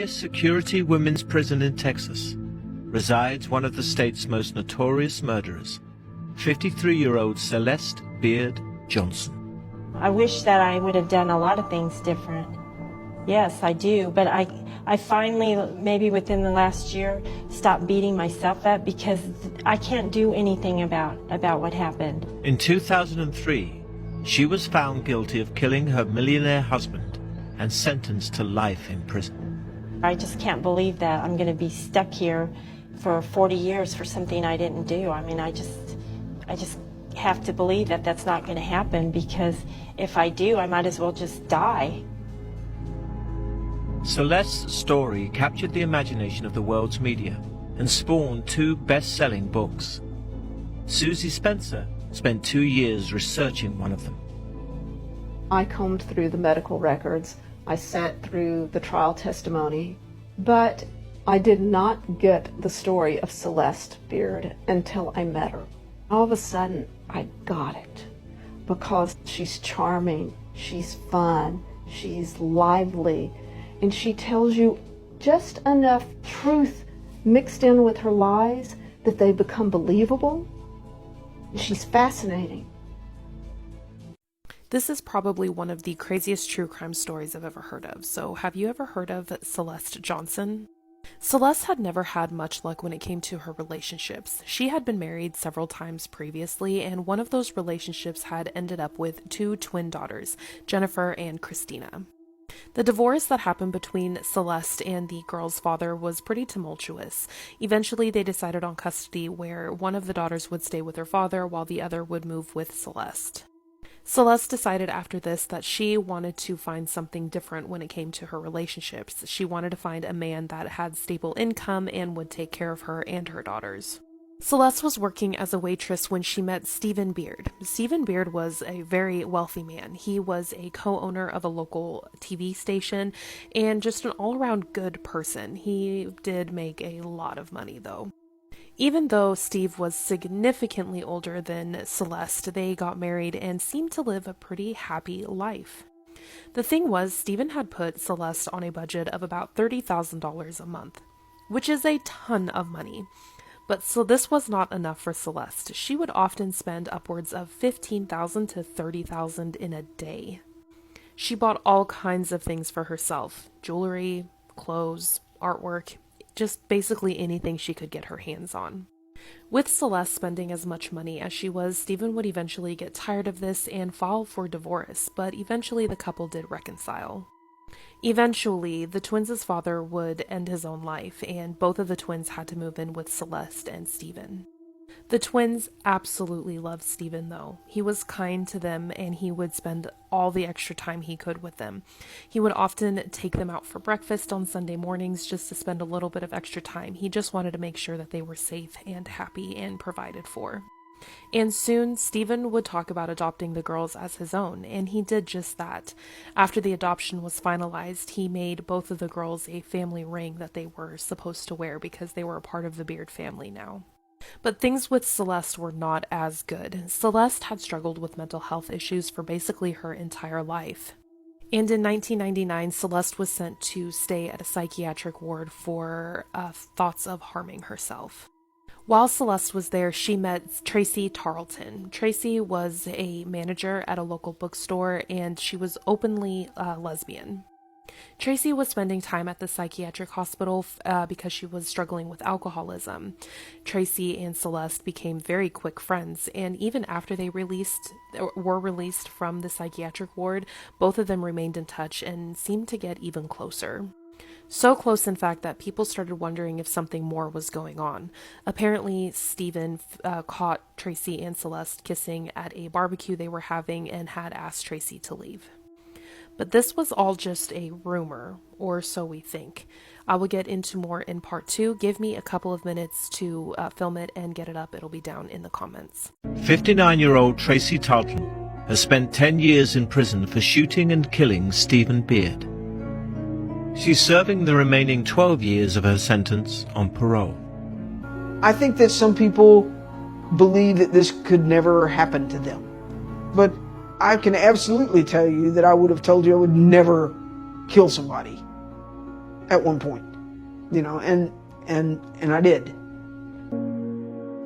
highest security women's prison in Texas resides one of the state's most notorious murderers, 53-year-old Celeste Beard Johnson. I wish that I would have done a lot of things different. Yes, I do, but I finally, maybe within the last year, stopped beating myself up because I can't do anything about what happened. In 2003, she was found guilty of killing her millionaire husband and sentenced to life in prison. I just can't believe that I'm going to be stuck here for 40 years for something I didn't do. I mean, I just have to believe that that's not going to happen, because if I do, I might as well just die. Celeste's story captured the imagination of the world's media and spawned 2 best-selling books. Susie Spencer spent 2 years researching one of them. I combed through the medical records. I sat through the trial testimony, but I did not get the story of Celeste Beard until I met her. All of a sudden, I got it, because she's charming, she's fun, she's lively, and she tells you just enough truth mixed in with her lies that they become believable. She's fascinating. This is probably one of the craziest true crime stories I've ever heard of. So have you ever heard of Celeste Johnson? Celeste had never had much luck when it came to her relationships. She had been married several times previously, and one of those relationships had ended up with 2 twin daughters, Jennifer and Christina. The divorce that happened between Celeste and the girl's father was pretty tumultuous. Eventually, they decided on custody, where one of the daughters would stay with her father while the other would move with Celeste. Celeste decided after this that she wanted to find something different when it came to her relationships. She wanted to find a man that had stable income and would take care of her and her daughters. Celeste was working as a waitress when she met Stephen Beard. Stephen Beard was a very wealthy man. He was a co-owner of a local TV station and just an all-around good person. He did make a lot of money, though. Even though Steve was significantly older than Celeste, they got married and seemed to live a pretty happy life. The thing was, Stephen had put Celeste on a budget of about $30,000 a month, which is a ton of money. But so this was not enough for Celeste. She would often spend upwards of $15,000 to $30,000 in a day. She bought all kinds of things for herself: jewelry, clothes, artwork, just basically anything she could get her hands on. With Celeste spending as much money as she was, Stephen would eventually get tired of this and file for divorce, but eventually the couple did reconcile. Eventually, the twins' father would end his own life, and both of the twins had to move in with Celeste and Stephen. The twins absolutely loved Stephen, though. He was kind to them, and he would spend all the extra time he could with them. He would often take them out for breakfast on Sunday mornings just to spend a little bit of extra time. He just wanted to make sure that they were safe and happy and provided for. And soon, Stephen would talk about adopting the girls as his own, and he did just that. After the adoption was finalized, he made both of the girls a family ring that they were supposed to wear because they were a part of the Beard family now. But things with Celeste were not as good. Celeste had struggled with mental health issues for basically her entire life. And in 1999, Celeste was sent to stay at a psychiatric ward for thoughts of harming herself. While Celeste was there, she met Tracy Tarleton. Tracy was a manager at a local bookstore, and she was openly lesbian. Tracy was spending time at the psychiatric hospital because she was struggling with alcoholism. Tracy and Celeste became very quick friends, and even after they were released from the psychiatric ward, both of them remained in touch and seemed to get even closer. So close, in fact, that people started wondering if something more was going on. Apparently, Stephen caught Tracy and Celeste kissing at a barbecue they were having and had asked Tracy to leave. But this was all just a rumor, or so we think. I will get into more in part 2. Give me a couple of minutes to film it and get it up. It'll be down in the comments. 59-year-old Tracy Tarleton has spent 10 years in prison for shooting and killing Stephen Beard. She's serving the remaining 12 years of her sentence on parole. I think that some people believe that this could never happen to them. But I can absolutely tell you that I would have told you I would never kill somebody. at one point, you know, and I did.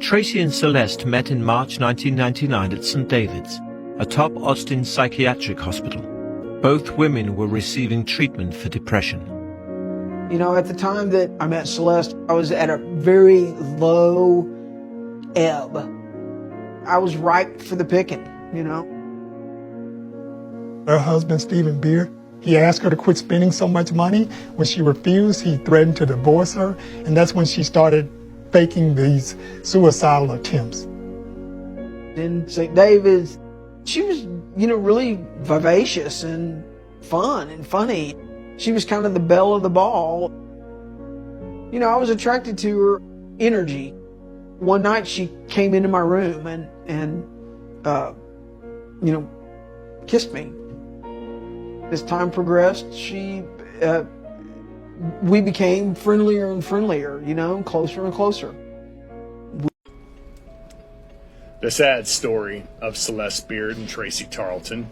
Tracy and Celeste met in March 1999 at St. David's, a top Austin psychiatric hospital. Both women were receiving treatment for depression. You know, at the time that I met Celeste, I was at a very low ebb. I was ripe for the picking, you know. Her husband, Stephen Beard, he asked her to quit spending so much money. When she refused, he threatened to divorce her, and that's when she started faking these suicidal attempts. In St. David's, she was, you know, really vivacious and fun and funny. She was kind of the belle of the ball. You know, I was attracted to her energy. One night she came into my room and you know, kissed me. As time progressed, we became friendlier and friendlier, you know, closer and closer. The sad story of Celeste Beard and Tracy Tarleton.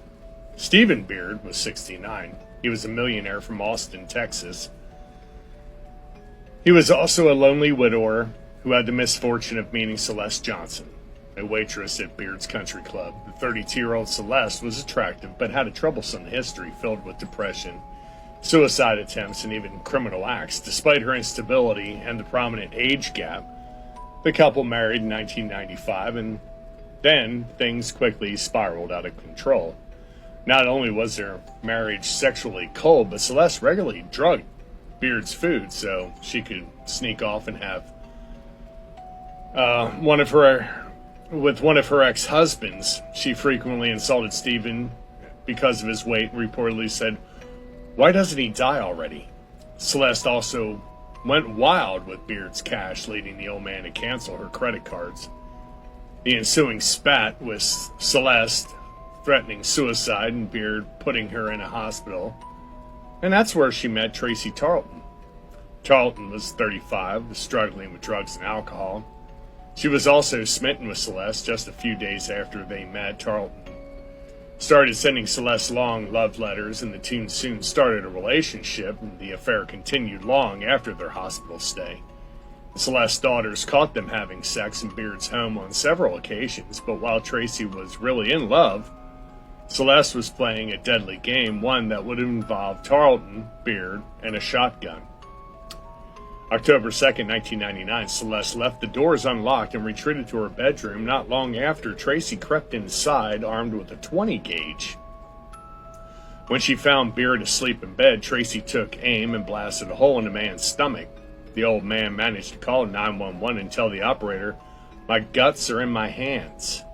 Stephen Beard was 69. He was a millionaire from Austin, Texas. He was also a lonely widower who had the misfortune of meeting Celeste Johnson, a waitress at Beard's Country Club. The 32-year-old Celeste was attractive, but had a troublesome history filled with depression, suicide attempts, and even criminal acts. Despite her instability and the prominent age gap, the couple married in 1995, and then things quickly spiraled out of control. Not only was their marriage sexually cold, but Celeste regularly drugged Beard's food so she could sneak off and have one of her ex-husbands. She frequently insulted Stephen because of his weight and reportedly said, "Why doesn't he die already?" Celeste also went wild with Beard's cash, leading the old man to cancel her credit cards. The ensuing spat with Celeste threatening suicide and Beard putting her in a hospital. And that's where she met Tracy Tarleton. Tarleton was 35, was struggling with drugs and alcohol. She was also smitten with Celeste. Just a few days after they met, Tarleton started sending Celeste long love letters, and the two soon started a relationship, and the affair continued long after their hospital stay. Celeste's daughters caught them having sex in Beard's home on several occasions, but while Tracy was really in love, Celeste was playing a deadly game, one that would involve Tarleton, Beard, and a shotgun. October 2nd, 1999, Celeste left the doors unlocked and retreated to her bedroom. Not long after, Tracy crept inside, armed with a 20 gauge. When she found Beard asleep in bed, Tracy took aim and blasted a hole in the man's stomach. The old man managed to call 911 and tell the operator, "My guts are in my hands."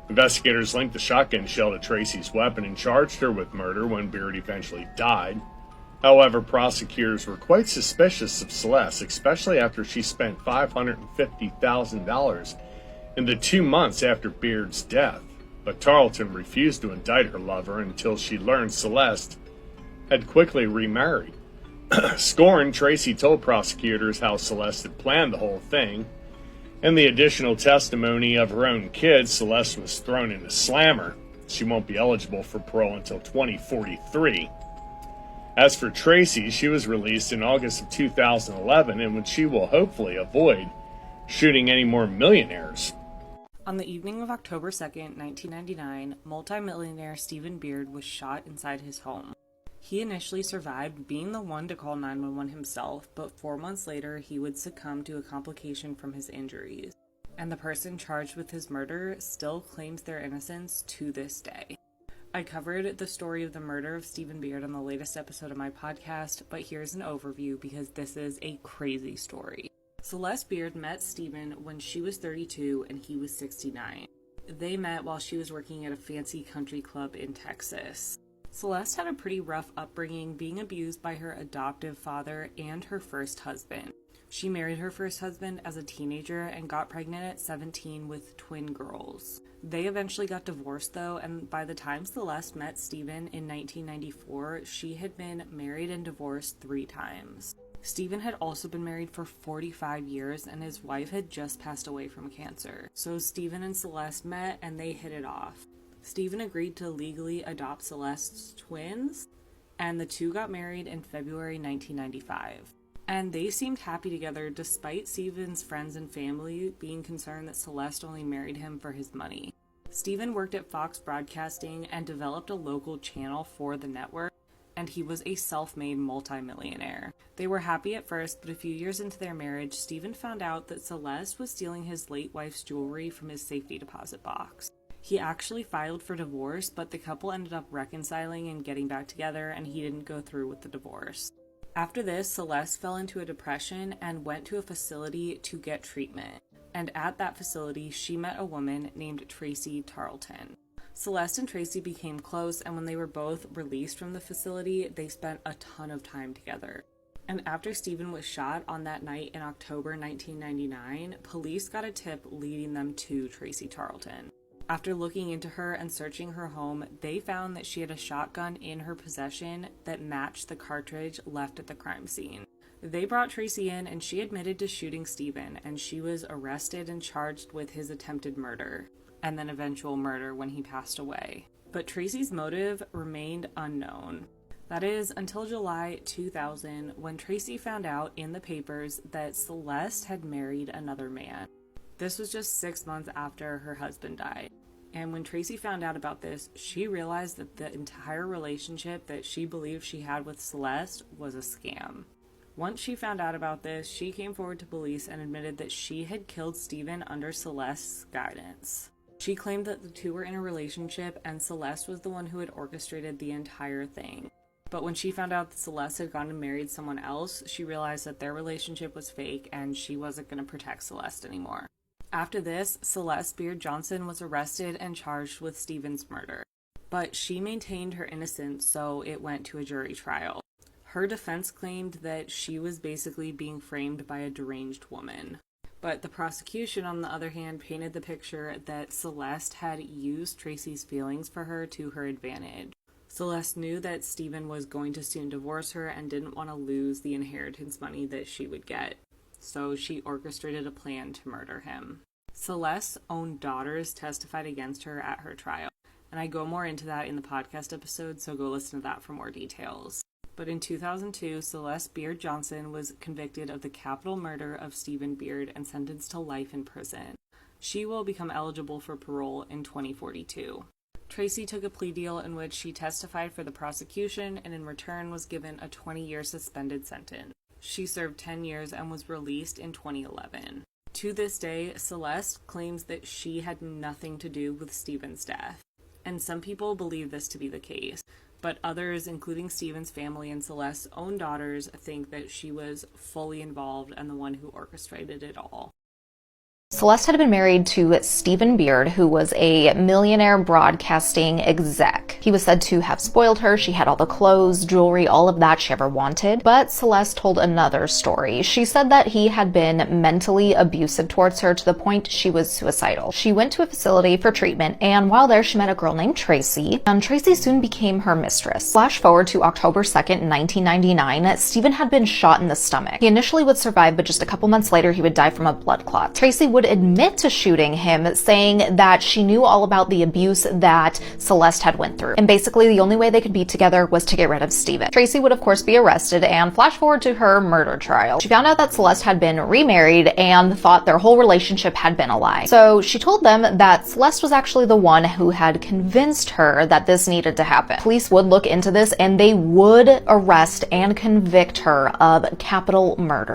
Investigators linked the shotgun shell to Tracy's weapon and charged her with murder when Beard eventually died. However, prosecutors were quite suspicious of Celeste, especially after she spent $550,000 in the 2 months after Beard's death. But Tarleton refused to indict her lover until she learned Celeste had quickly remarried. Scorned, Tracy told prosecutors how Celeste had planned the whole thing. In the additional testimony of her own kids, Celeste was thrown in a slammer. She won't be eligible for parole until 2043. As for Tracy, she was released in August of 2011, and when she will hopefully avoid shooting any more millionaires. On the evening of October 2nd, 1999, multimillionaire Stephen Beard was shot inside his home. He initially survived, being the one to call 911 himself, but 4 months later he would succumb to a complication from his injuries. And the person charged with his murder still claims their innocence to this day. I covered the story of the murder of Stephen Beard on the latest episode of my podcast, but here's an overview because this is a crazy story. Celeste Beard met Stephen when she was 32 and he was 69. They met while she was working at a fancy country club in Texas. Celeste had a pretty rough upbringing, being abused by her adoptive father and her first husband. She married her first husband as a teenager and got pregnant at 17 with twin girls. They eventually got divorced though, and by the time Celeste met Stephen in 1994, she had been married and divorced 3 times. Stephen had also been married for 45 years and his wife had just passed away from cancer. So Stephen and Celeste met and they hit it off. Stephen agreed to legally adopt Celeste's twins, and the two got married in February 1995. And they seemed happy together despite Stephen's friends and family being concerned that Celeste only married him for his money. Stephen worked at Fox Broadcasting and developed a local channel for the network, and he was a self-made multimillionaire. They were happy at first, but a few years into their marriage, Stephen found out that Celeste was stealing his late wife's jewelry from his safety deposit box. He actually filed for divorce, but the couple ended up reconciling and getting back together, and he didn't go through with the divorce. After this, Celeste fell into a depression and went to a facility to get treatment. And at that facility, she met a woman named Tracy Tarleton. Celeste and Tracy became close, and when they were both released from the facility, they spent a ton of time together. And after Stephen was shot on that night in October 1999, police got a tip leading them to Tracy Tarleton. After looking into her and searching her home, they found that she had a shotgun in her possession that matched the cartridge left at the crime scene. They brought Tracy in, and she admitted to shooting Stephen, and she was arrested and charged with his attempted murder, and then eventual murder when he passed away. But Tracy's motive remained unknown. That is, until July 2000, when Tracy found out in the papers that Celeste had married another man. This was just 6 months after her husband died. And when Tracy found out about this, she realized that the entire relationship that she believed she had with Celeste was a scam. Once she found out about this, she came forward to police and admitted that she had killed Stephen under Celeste's guidance. She claimed that the two were in a relationship and Celeste was the one who had orchestrated the entire thing. But when she found out that Celeste had gone and married someone else, she realized that their relationship was fake and she wasn't going to protect Celeste anymore. After this, Celeste Beard Johnson was arrested and charged with Stephen's murder. But she maintained her innocence, so it went to a jury trial. Her defense claimed that she was basically being framed by a deranged woman. But the prosecution, on the other hand, painted the picture that Celeste had used Tracy's feelings for her to her advantage. Celeste knew that Stephen was going to soon divorce her and didn't want to lose the inheritance money that she would get. So she orchestrated a plan to murder him. Celeste's own daughters testified against her at her trial, and I go more into that in the podcast episode, so go listen to that for more details. But in 2002, Celeste Beard Johnson was convicted of the capital murder of Stephen Beard and sentenced to life in prison. She will become eligible for parole in 2042. Tracy took a plea deal in which she testified for the prosecution and in return was given a 20-year suspended sentence. She served 10 years and was released in 2011. To this day, Celeste claims that she had nothing to do with Stephen's death. And some people believe this to be the case, but others, including Stephen's family and Celeste's own daughters, think that she was fully involved and the one who orchestrated it all. Celeste had been married to Stephen Beard, who was a millionaire broadcasting exec. He was said to have spoiled her. She had all the clothes, jewelry, all of that she ever wanted. But Celeste told another story. She said that he had been mentally abusive towards her to the point she was suicidal. She went to a facility for treatment, and while there she met a girl named Tracy, and Tracy soon became her mistress. Flash forward to October 2nd, 1999, Stephen had been shot in the stomach. He initially would survive, but just a couple months later he would die from a blood clot. Tracy would admit to shooting him, saying that she knew all about the abuse that Celeste had went through. And basically the only way they could be together was to get rid of Stephen. Tracy would of course be arrested, and flash forward to her murder trial. She found out that Celeste had been remarried and thought their whole relationship had been a lie. So she told them that Celeste was actually the one who had convinced her that this needed to happen. Police would look into this and they would arrest and convict her of capital murder.